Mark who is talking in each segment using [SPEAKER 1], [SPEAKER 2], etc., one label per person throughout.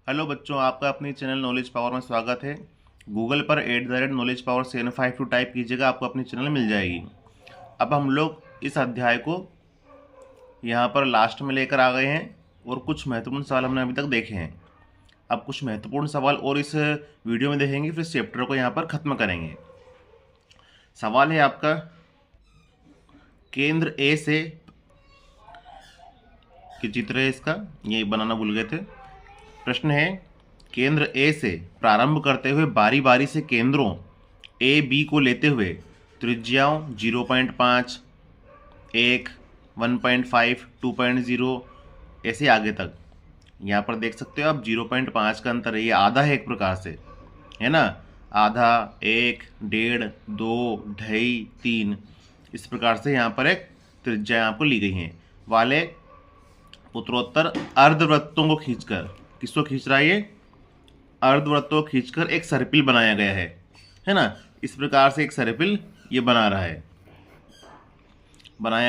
[SPEAKER 1] Hello बच्चों, आपका अपनी चैनल नॉलेज पावर में स्वागत है। गूगल पर @knowledge power 752 टाइप कीजिएगा, आपको अपनी चैनल मिल जाएगी। अब हम लोग इस अध्याय को यहाँ पर लास्ट में लेकर आ गए हैं और कुछ महत्वपूर्ण सवाल हमने अभी तक देखे हैं। अब कुछ महत्वपूर्ण सवाल और इस वीडियो में देखेंगे, फिर चैप्टर को यहाँ पर ख़त्म करेंगे। सवाल है आपका, केंद्र ए से, कि चित्र है इसका, ये बनाना भूल गए थे। प्रश्न है, केंद्र ए से प्रारंभ करते हुए बारी बारी से केंद्रों ए बी को लेते हुए त्रिज्याओं 0.5, 1, 1.5, 2.0 ऐसे आगे तक। यहाँ पर देख सकते हो आप 0.5 का अंतर है, ये आधा है एक प्रकार से, है ना। आधा, 1, 1.5, 2, 2.5, 3, इस प्रकार से यहाँ पर एक त्रिज्या आपको ली गई हैं वाले उत्तरोत्तर अर्धवृत्तों को खींचकर, किसको खींच रहा है ये, अर्धवृत्तों को खींचकर एक सर्पिल बनाया गया है ना। इस प्रकार से एक सर्पिल ये बनाया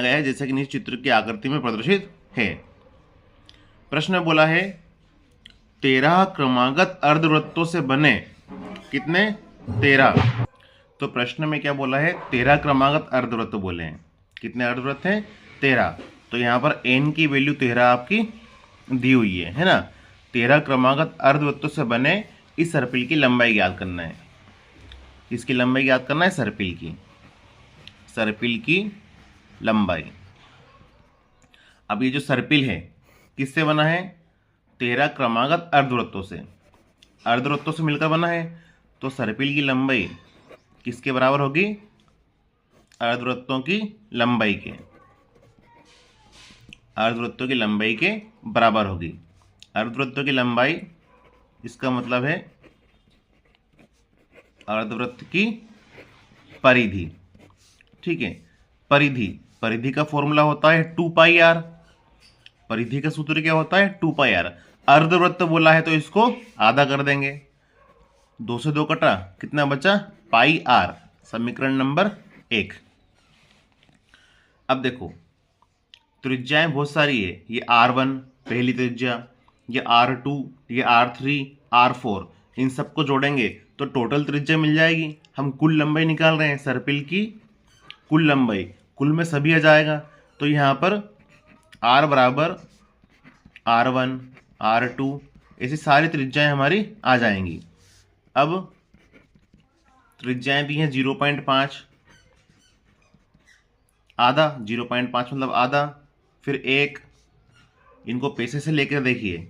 [SPEAKER 1] गया है जैसे कि नीचे चित्र की आकृति में प्रदर्शित है। प्रश्न में बोला है 13 क्रमागत अर्धवृत्तों से बने कितने, 13। तो प्रश्न में क्या बोला है, 13 क्रमागत अर्धवृत्त बोले हैं। कितने अर्धवृत्त हैं, 13। तो यहाँ पर n की वैल्यू 13 आपकी दी हुई है ना। 13 क्रमागत अर्धवृत्तों से बने इस सर्पिल की लंबाई ज्ञात करना है। इसकी लंबाई ज्ञात करना है, सर्पिल की लंबाई। अब ये जो सर्पिल है किससे बना है, 13 क्रमागत अर्धवृत्तों से मिलकर बना है। तो सर्पिल की लंबाई किसके बराबर होगी, अर्धवृत्तों की लंबाई के बराबर होगी। अर्धवृत्तों की लंबाई, इसका मतलब है अर्धवृत्त की परिधि। ठीक है, परिधि का फॉर्मूला होता है 2πr। परिधि का सूत्र क्या होता है, 2πr। अर्धवृत्त बोला है तो इसको आधा कर देंगे, 2 से 2 कटा, कितना बचा, πr। समीकरण नंबर 1। अब देखो त्रिज्याएं बहुत सारी है, ये r1 पहली त्रिज्या, ये r2, ये r3, r4, इन सबको जोड़ेंगे तो टोटल त्रिज्या मिल जाएगी। हम कुल लंबाई निकाल रहे हैं, सर्पिल की कुल लंबाई, कुल में सभी आ जाएगा। तो यहाँ पर r बराबर r1, r2, ऐसी सारी त्रिज्याएं हमारी आ जाएंगी। अब त्रिज्याएं दी हैं 0.5, आधा, 0.5 मतलब आधा, फिर 1, इनको पैसे से लेकर देखिए,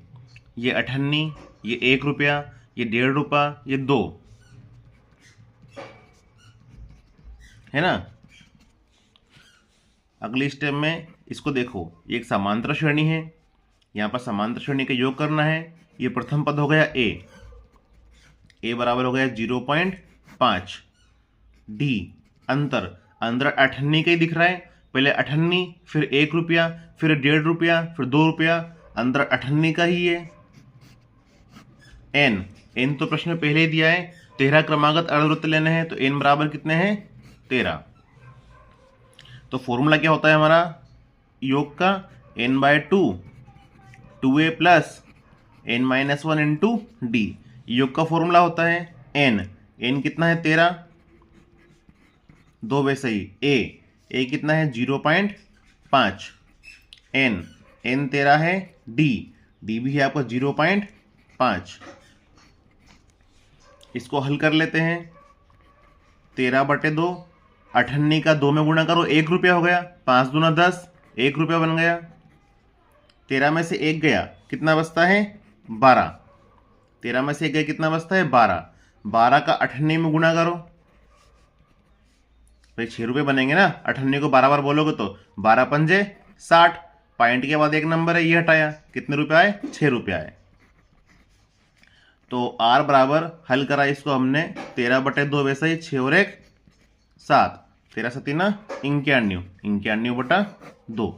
[SPEAKER 1] ये 98, ये 1 रुपया, ये 1.5 रुपया, ये 2, है ना। अगली स्टेप में इसको देखो, ये एक समांतर श्रेणी है, यहाँ पर समांतर श्रेणी का योग करना है। ये प्रथम पद हो गया ए बराबर हो गया 0.5, डी अंतर 98 का ही दिख रहा है, पहले 98, फिर 1 रुपया, फिर 1.5 रुपया, फिर 2 रुपया, अंदर 98 का ही है। एन तो प्रश्न में पहले ही दिया है, 13 क्रमागत अर्धवृत्त लेने हैं तो एन बराबर कितने हैं, 13। तो फॉर्मूला क्या होता है हमारा योग का, n/2, 2a plus n-1 into D, योग का फॉर्मूला होता है। n कितना है, 13, 2 वैसे ही, a कितना है 0.5, n 13 है, d भी है आपका 0.5। इसको हल कर लेते हैं, 13/2, 98 का 2 में गुणा करो, 1 रुपया हो गया, 5 दूना 10, 1 रुपया बन गया। 13 में से 1 गया, कितना बचता है, 12। 13 में से 1 गया, कितना बचता है, 12। 12 का 98 में गुणा करो, भाई 6 रुपये बनेंगे ना। 98 को 12 बार बोलोगे तो 12 पंजे 60, पॉइंट के बाद एक नंबर है, ये हटाया, कितने रुपए आए, 6 रुपये आए। तो r बराबर, हल करा इसको हमने, 13/2 वैसे ही, 6 और 1 7, 13 से 3 91, 91/2।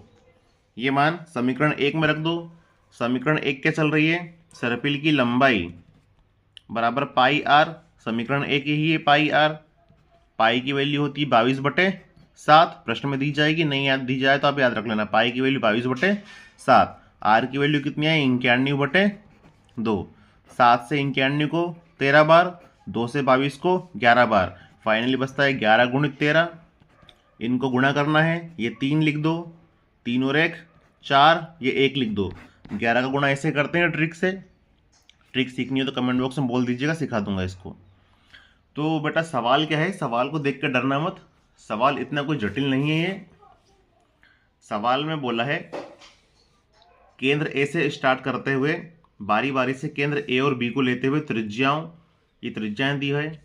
[SPEAKER 1] ये मान समीकरण 1 में रख दो। समीकरण 1 क्या चल रही है, सर्पिल की लंबाई बराबर πr, समीकरण 1 यही है, πr। पाई की वैल्यू होती है 22/7, प्रश्न में दी जाएगी, नहीं याद दी जाए तो आप याद रख लेना, पाई की वैल्यू 22/7। आर की वैल्यू कितनी है, 91/2। 7 से 91 को 13 बार, 2 से 22 को 11 बार, फाइनली बचता है 11 गुणित 13। इनको गुणा करना है, ये 3 लिख दो, 3 और 1 4, ये 1 लिख दो। 11 का गुणा ऐसे करते हैं ट्रिक से। ट्रिक सीखनी हो तो कमेंट बॉक्स में बोल दीजिएगा, सिखा दूंगा इसको। तो बेटा सवाल क्या है, सवाल को देख कर डरना मत, सवाल इतना कोई जटिल नहीं है। ये सवाल में बोला है केंद्र ए से स्टार्ट करते हुए बारी बारी से केंद्र ए और बी को लेते हुए त्रिज्याओं, ये त्रिज्याएं दी है,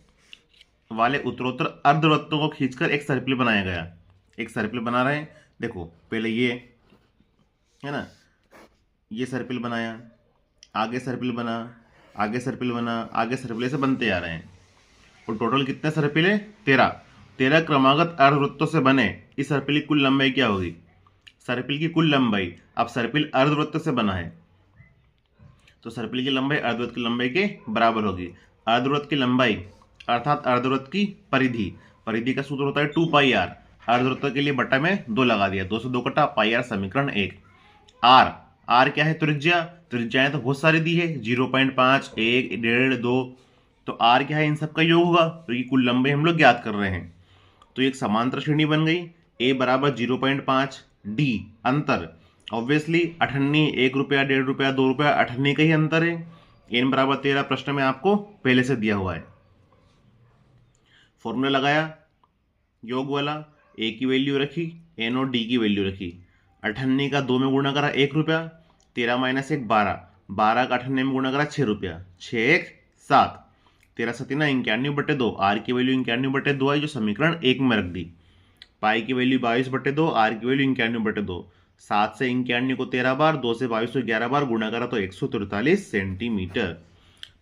[SPEAKER 1] वाले उत्तरोत्तर अर्धवृत्तों को खींचकर एक सर्पिल बनाया गया। एक सर्पिल बना रहे हैं, देखो पहले ये है ना, ये सर्पिल बनाया, आगे सर्पिल बना, आगे सर्पिल बना, आगे सर्पिल, ऐसे बनते आ रहे हैं। और टोटल कितने सर्पिल है? 13 क्रमागत अर्धवृत्तों से बने इस सर्पिल की कुल लंबाई क्या होगी? सर्पिल की कुल लंबाई, अब सर्पिल अर्धवृत्त से बना है तो सर्पिल की लंबाई अर्धवृत्त की लंबाई के बराबर होगी। अर्धवृत्त की लंबाई अर्थात अर्धवृत्त की परिधि, परिधि का सूत्र होता है 2πr, अर्धवृत्त के लिए बटा में 2 लगा दिया, 2 से 2 कटा, πr समीकरण 1। आर क्या है? त्रिज्या, त्रिज्याएं तो बहुत सारी दी है, 0.5, 1, 1.5, 2, तो आर क्या है? इन सबका योग होगा, तो ये कुल लंबाई हम लोग ज्ञात कर रहे हैं। तो एक समांतर श्रेणी बन गई, ए बराबर 0.5, डी अंतर ऑब्वियसली अठन्नी, 1 रुपया, 1.5 रुपया, 2 रुपया, अठन्नी का ही अंतर है। एन बराबर 13 प्रश्न में आपको पहले से दिया हुआ है। फॉर्मूला लगाया योग वाला, ए की वैल्यू रखी, एन और डी की वैल्यू रखी। अठन्नी का 2 में गुणा करा 1 रुपया, 13 माइनस 1 12, 12 का अठन्नी में गुणा करा 6 रुपया, 6 1 7, 13 7 91/2, आर की वैल्यू 91/2 आई जो समीकरण 1 में रख दी। पाई की वैल्यू 22/2, आर की वैल्यू 91/2, 7 से 91 को 13 बार, 2 से 22 को 11 बार गुणा करा तो 143 सेंटीमीटर।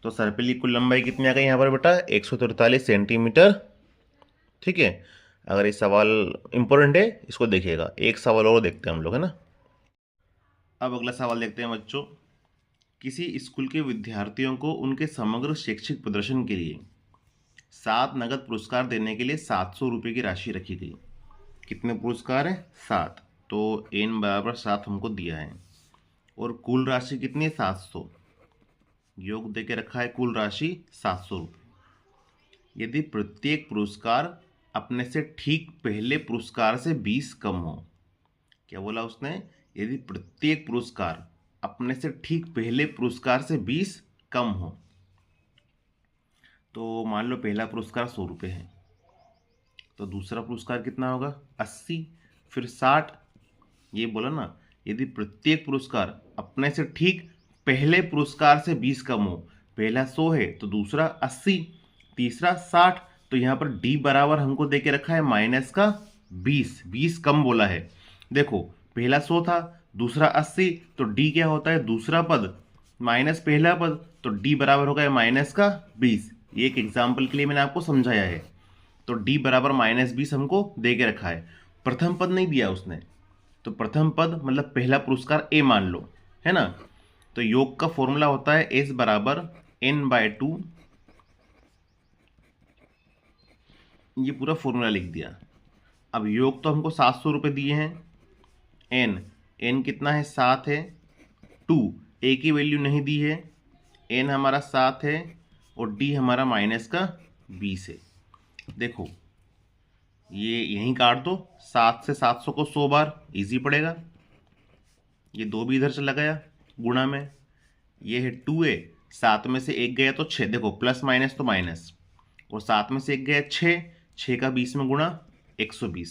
[SPEAKER 1] तो सर्पिल की कुल लंबाई कितनी आ गई यहाँ पर बेटा? 143 सेंटीमीटर। ठीक है, अगर ये सवाल इंपॉर्टेंट है इसको देखिएगा। एक सवाल और देखते हैं हम लोग, है ना। अब अगला सवाल देखते हैं बच्चों। किसी स्कूल के विद्यार्थियों को उनके समग्र शैक्षिक प्रदर्शन के लिए 7 नगद पुरस्कार देने के लिए 700 रुपये की राशि रखी गई। कितने पुरस्कार है? 7। तो n बराबर 7 हमको दिया है और कुल राशि कितनी है? 700। योग दे के रखा है कुल राशि 700 रुपये। यदि प्रत्येक पुरस्कार अपने से ठीक पहले पुरस्कार से 20 कम हो, क्या बोला उसने? यदि प्रत्येक पुरस्कार अपने से ठीक पहले पुरस्कार से 20 कम हो, तो मान लो पहला पुरस्कार 100 रुपये है, तो दूसरा पुरस्कार कितना होगा? 80, फिर 60। ये बोला ना, यदि प्रत्येक पुरस्कार अपने से ठीक पहले पुरस्कार से 20 कम हो, पहला 100 है तो दूसरा 80, तीसरा 60, तो यहाँ पर डी बराबर हमको दे के रखा है माइनस का 20 कम बोला है। देखो पहला 100 था, दूसरा 80, तो डी क्या होता है? दूसरा पद माइनस पहला पद, तो डी बराबर होगा माइनस का 20। ये एक एग्जाम्पल के लिए मैंने आपको समझाया है। तो डी बराबर -20 हमको दे के रखा है। प्रथम पद नहीं दिया उसने, तो प्रथम पद मतलब पहला पुरस्कार ए मान लो, है ना। तो योग का फॉर्मूला होता है एस बराबर n/2, ये पूरा फॉर्मूला लिख दिया। अब योग तो हमको 700 रुपये दिए हैं, n कितना है? 7 है, 2 ए की वैल्यू नहीं दी है, n हमारा 7 है और d हमारा माइनस का 20 है। देखो ये यहीं काट दो, 7 से 700 को 100 बार, इजी पड़ेगा। ये 2 भी इधर चला गया गुणा में, ये है 2a, 7 में से 1 गया तो 6, देखो प्लस माइनस तो माइनस, और 7 में से 1 गया 6 का 20 में गुणा 120।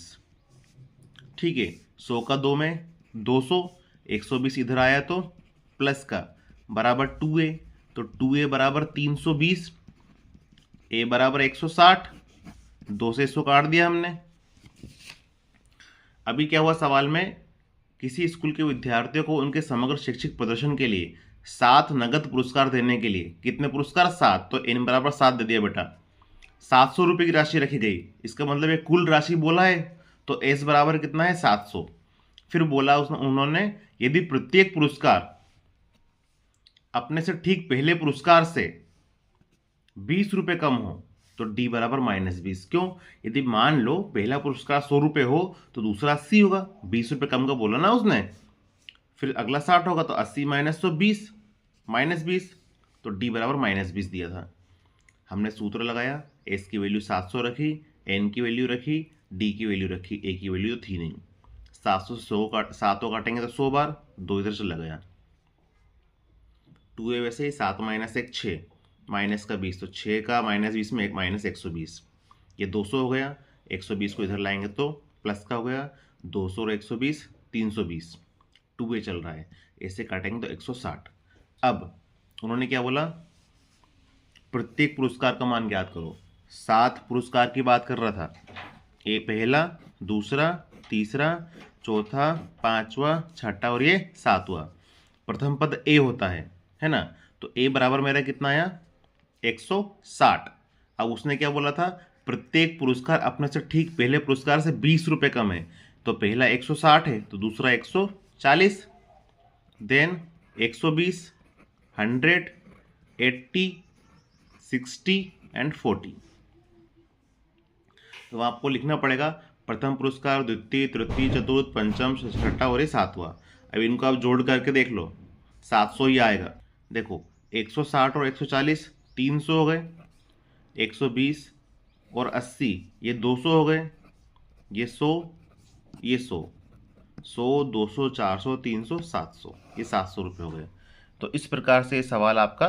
[SPEAKER 1] ठीक है, 100 का 2 में 200, 120 इधर आया तो प्लस का बराबर 2a, तो 2a बराबर 320, a बराबर 160, 2 से 100 काट दिया हमने। अभी क्या हुआ सवाल में? किसी स्कूल के विद्यार्थियों को उनके समग्र शैक्षिक प्रदर्शन के लिए 7 नगद पुरस्कार देने के लिए, कितने पुरस्कार? 7, तो n बराबर 7 दे दिया बेटा। 700 रुपये की राशि रखी गई, इसका मतलब ये कुल राशि बोला है, तो s बराबर कितना है? 700। फिर बोला उन्होंने यदि प्रत्येक पुरस्कार अपने से ठीक पहले पुरस्कार से 20 रुपये कम हो, तो d बराबर -20। क्यों? यदि मान लो पहला पुरस्कार 100 रुपये हो तो दूसरा 80 होगा, 20 रुपये कम का बोला ना उसने। फिर अगला 60 होगा, तो 80 - 120 -20, तो डी बराबर -20 दिया था। हमने सूत्र लगाया, एस की वैल्यू 700 रखी, एन की वैल्यू रखी, डी की वैल्यू रखी, ए की वैल्यू तो थी नहीं। 700 से 7 काटेंगे तो 100 बार, 2 इधर चला गया, 2 है वैसे ही, 7 - 1 6, माइनस का 20, तो 6 का -20 में -120, ये 200 हो गया। 120 को इधर लाएंगे तो प्लस का हो गया, 200 और 120 320, 2 ए चल रहा है, ऐसे काटेंगे तो 160। अब उन्होंने क्या बोला, प्रत्येक पुरस्कार का मान ज्ञात करो। 7 पुरस्कार की बात कर रहा था, ए पहला, दूसरा, तीसरा, चौथा, पांचवा, छठा और ये 7वां। प्रथम पद ए होता है ना, तो ए बराबर मेरा कितना आया 160। अब उसने क्या बोला था, प्रत्येक पुरस्कार अपने से ठीक पहले पुरस्कार से 20 रुपये कम है, तो पहला 160 है तो दूसरा 140, देन 120, 100, 80, 60 एंड 40। तो आपको लिखना पड़ेगा प्रथम पुरस्कार, द्वितीय, तृतीय, चतुर्थ, पंचम, छठा और ये 7वां। अब इनको आप जोड़ करके देख लो, 700 ही आएगा। देखो 160 और 140 300 हो गए, 120 और 80 ये 200 हो गए, ये 100, ये 100, 200, 400, 300, 700, ये 700 रुपये हो गए। तो इस प्रकार से ये सवाल आपका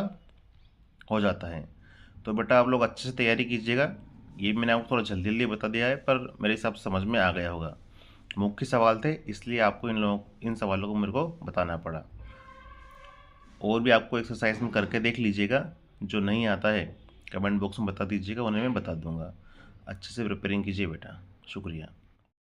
[SPEAKER 1] हो जाता है। तो बेटा आप लोग अच्छे से तैयारी कीजिएगा। ये मैंने आपको थोड़ा जल्दी जल्दी बता दिया है, पर मेरे हिसाब से समझ में आ गया होगा। मुख्य सवाल थे, इसलिए आपको इन सवालों को मेरे को बताना पड़ा। और भी आपको एक्सरसाइज में करके देख लीजिएगा, जो नहीं आता है कमेंट बॉक्स में बता दीजिएगा, उन्हें मैं बता दूंगा। अच्छे से प्रिपेयरिंग कीजिए बेटा। शुक्रिया।